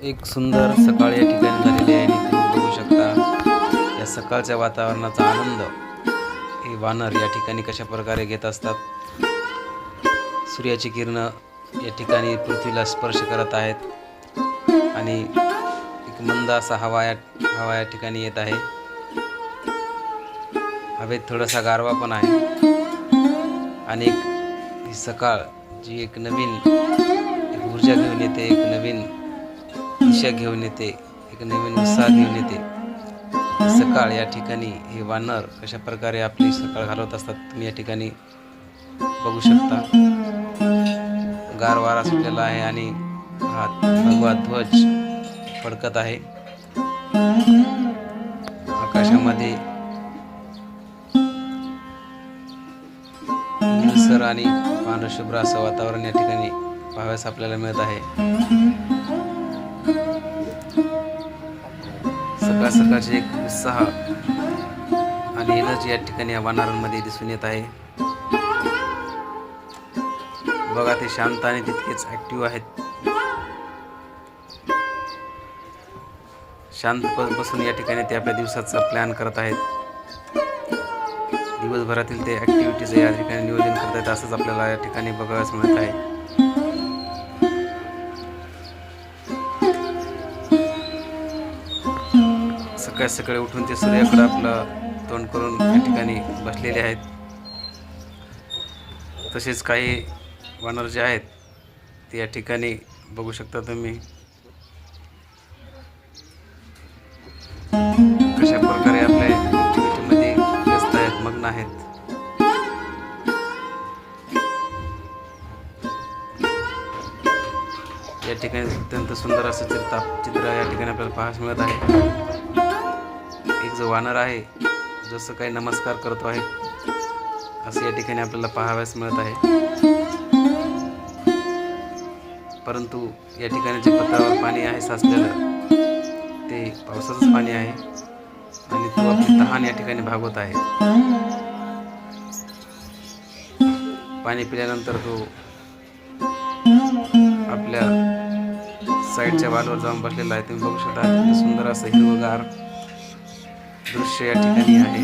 एक सुंदर सकाळ या ठिकाणी झालेली आहे आणि तुम्ही बघू शकता या सकाळच्या वातावरणाचा आनंद हे वानर या ठिकाणी कशा प्रकारे घेत असतात। सूर्याची किरण या ठिकाणी पृथ्वीला स्पर्श करत आहेत आणि एक मंद असा हवा या ठिकाणी येत आहे। हवेत थोडासा गारवा पण आहे आणि ही सकाळ जी एक नवीन ऊर्जा घेऊन येते, एक नवीन दिशा घेऊन येते, एक नवीन उत्साह घेऊन येते। सकाळ या ठिकाणी हे वानर कशा प्रकारे आपली सकाळ घालवत असतात तुम्ही या ठिकाणी बघू शकता। गार वारा सुटलेला आहे आणि हा भगवा ध्वज फडकत आहे आकाशामध्ये। निळसर आणि पांढरशुभ्र असं वातावरण या ठिकाणी पाहावयास आपल्याला मिळत आहे। सकाळ सकाळचे एक उत्साह आणि एनर्जी या ठिकाणी या वानरांमध्ये दिसून येत आहे। बघा ते शांत आणि तितकेच ऍक्टिव्ह आहेत। शांत बसून या ठिकाणी ते आपल्या दिवसाचा प्लॅन करत आहेत। दिवसभरातील ते ऍक्टिव्हिटीज या ठिकाणी नियोजन करत आहेत असंच आपल्याला या ठिकाणी बघायला मिळत आहे। सकाळी सकाळी उठून ते सूर्याकडे आपलं तोंड करून या ठिकाणी बसलेले आहेत। तसेच काही वानर जे आहेत ते या ठिकाणी बघू शकता तुम्ही कशा प्रकारे आपल्या ऍक्टिव्हिटीमध्ये व्यस्त आहेत, मग्न आहेत। या ठिकाणी अत्यंत सुंदर असं चित्र या ठिकाणी आपल्याला पाहायला मिळत आहे। एक जो वानर आहे जसं काही नमस्कार करतो आहे असं या ठिकाणी आपल्याला पाहावयास मिळत आहे। परंतु या ठिकाणी जे पत्रावर पाणी आहे साचलेलं ते पावसाचंच पाणी आहे आणि तो आपली तहान या ठिकाणी भागवत आहे। पाणी पिल्यानंतर तो आपल्या साईडच्या वालवर जाऊन बसलेला आहे। तुम्ही बघू शकता अत्यंत सुंदर असं हिरवगार दृश्य या ठिकाणी आहे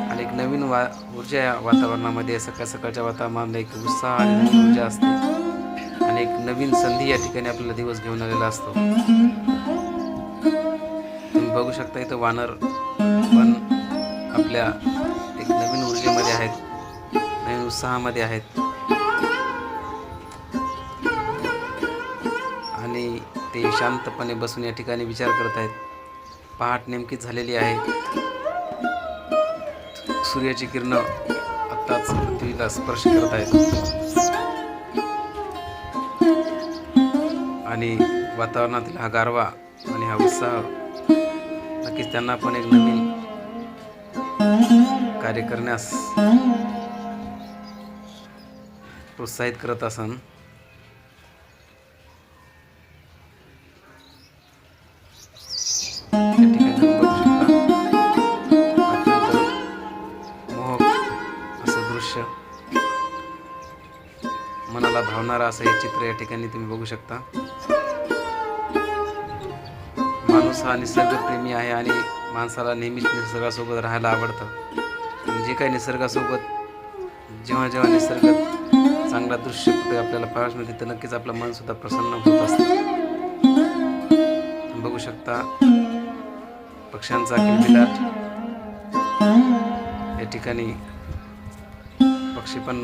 आणि एक नवीन ऊर्जा या वातावरणामध्ये सकाळ सकाळच्या वातावरणामध्ये एक उत्साह आणि नवीन ऊर्जा असते आणि एक नवीन संधी या ठिकाणी आपल्याला दिवस घेऊन आलेला असतो। तुम्ही बघू शकता इथं वानर पण आपल्या एक नवीन ऊर्जेमध्ये आहेत, नवीन उत्साहामध्ये आहेत आणि ते शांतपणे बसून या ठिकाणी विचार करत आहेत। पहाट नेमकीच झालेली आहे। सूर्याची किरण आत्ताच पृथ्वीला स्पर्श करत आहेत आणि वातावरणातील हा गारवा आणि हा उत्साह नक्कीच त्यांना पण एक नवीन कार्य करण्यास प्रोत्साहित करत असन। दृश्य मनाला भावणारा असं हे चित्र या ठिकाणी तुम्ही बघू शकता। माणूस हा निसर्गप्रेमी आहे आणि माणसाला नेहमीच निसर्गासोबत राहायला आवडतं। जे काही निसर्गासोबत जेव्हा निसर्ग चांगला दृश्य कुठे आपल्याला पाहायला मिळते तर नक्कीच आपलं मन सुद्धा प्रसन्न होत असतं। बघू शकता पक्ष्यांचा किलबिलाट या ठिकाणी पक्षी पण